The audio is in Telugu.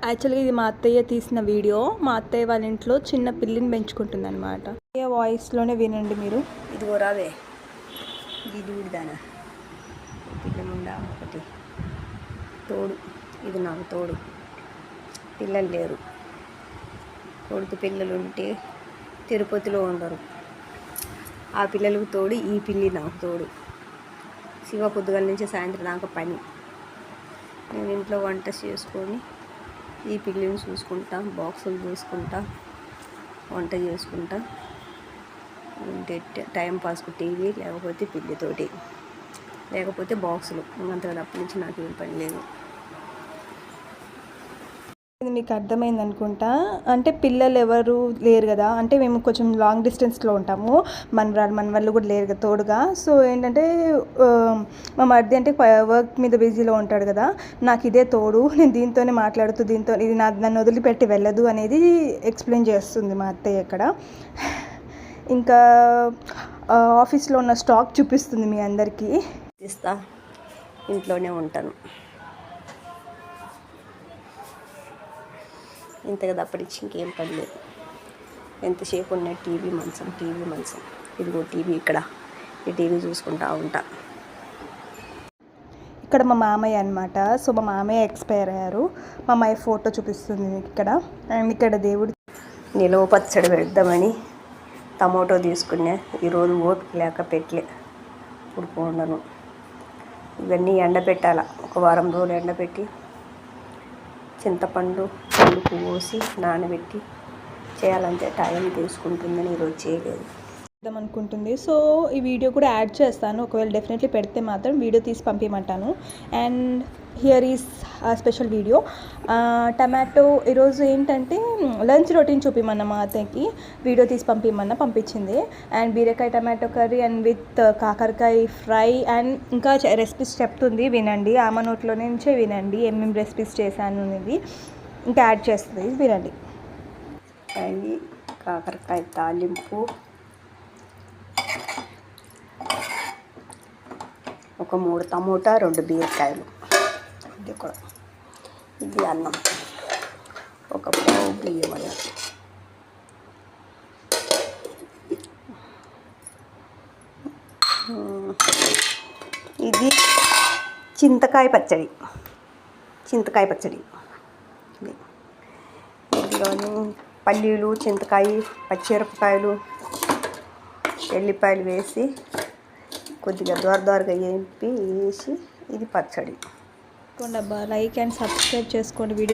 యాక్చువల్గా ఇది మా అత్తయ్య తీసిన వీడియో. మా అత్తయ్య వాళ్ళ ఇంట్లో చిన్న పిల్లిని పెంచుకుంటుంది అనమాట. అత్తయ్య వాయిస్లోనే వినండి మీరు. ఇదిగో రావే, ఇది దూడిదానా పిల్లలుండా ఒకటి తోడు. ఇది నాకు తోడు, పిల్లలు లేరు. కొడుకు పిల్లలు ఉంటే తిరుపతిలో ఉండరు. ఆ పిల్లలకు తోడు ఈ పిల్లి నాకు తోడు. శివ పొద్దుగాల నుంచి సాయంత్రం దాకా పని. నేను ఇంట్లో వంట చేసుకొని ఈ పిల్లిని చూసుకుంటా, బాక్సులు చూసుకుంటా, వంట చేసుకుంటా ఉంటే టైం పాస్కు టీవీ, లేకపోతే పిల్లితోటి, లేకపోతే బాక్సులు. అంతగా అప్పటి నుంచి నాకు ఏం పని లేదు. ఇది మీకు అర్థమైంది అనుకుంటా. అంటే పిల్లలు ఎవరు లేరు కదా, అంటే మేము కొంచెం లాంగ్ డిస్టెన్స్లో ఉంటాము. మన వాళ్ళు కూడా లేరు కదా తోడుగా. సో ఏంటంటే మా మరిది అంటే వర్క్ మీద బిజీలో ఉంటాడు కదా, నాకు ఇదే తోడు. నేను దీంతోనే మాట్లాడుతూ ఇది నన్ను వదిలిపెట్టి వెళ్ళదు అనేది ఎక్స్ప్లెయిన్ చేస్తుంది మా అత్తయ్య ఇక్కడ. ఇంకా ఆఫీస్లో ఉన్న స్టాక్ చూపిస్తుంది మీ అందరికీ. ఇంట్లోనే ఉంటాను. ఇంతగా తప్పనిచ్చి ఇంకేం పని లేదు. ఎంతసేపు ఉన్న టీవీ మంచం. ఇదిగో టీవీ ఇక్కడ, ఈ టీవీ చూసుకుంటా ఉంటా. ఇక్కడ మా మామయ్య అనమాట. సో మా మామయ్య ఎక్స్పైర్ అయ్యారు. మా మామయ్య ఫోటో చూపిస్తుంది ఇక్కడ. అండ్ ఇక్కడ దేవుడు నిలవ పచ్చడి పెడదామని టమోటో తీసుకున్నా. ఈరోజు ఓపిక లేక పెట్టలే, ఉడుకుండను. ఇవన్నీ ఎండబెట్టాల, ఒక వారం రోజులు ఎండబెట్టి చింతపండు పులుపు పోసి నానబెట్టి చేయాలంటే టైం తీసుకుంటుందని ఈరోజు చేయలేదు అనుకుంటుంది. సో ఈ వీడియో కూడా యాడ్ చేస్తాను. ఒకవేళ డెఫినెట్లీ పెడితే మాత్రం వీడియో తీసి పంపించమంటాను. And here is special video. Tomato ఈరోజు ఏంటంటే లంచ్ రొటీన్ చూపిమన్నా మా అత్తయ్యకి, వీడియో తీసి పంపించింది. అండ్ బీరకాయ టమాటో కర్రీ అండ్ విత్ కాకరకాయ ఫ్రై. అండ్ ఇంకా రెసిపీస్ చెప్తుంది, వినండి. ఆమె నోట్లో నుంచే వినండి ఏమేమి రెసిపీస్ చేశాను అనేది. ఇంకా యాడ్ చేస్తుంది, వినండి. కాకరకాయ తాలింపు, ఒక 3 టమోటా, 2 బీరకాయలు, ఇది కూడా. ఇది అన్నం, ఒక పావు బియ్యం అన్నం. ఇది చింతకాయ పచ్చడి. ఇందులోని పల్లీలు, చింతకాయ, పచ్చిమిరపకాయలు, ఎల్లిపాయలు వేసి కొద్దిగా దోరగా వేసి ఇది పచ్చడి. లైక్ అండ్ సబ్స్క్రైబ్ చేసుకోండి వీడియో.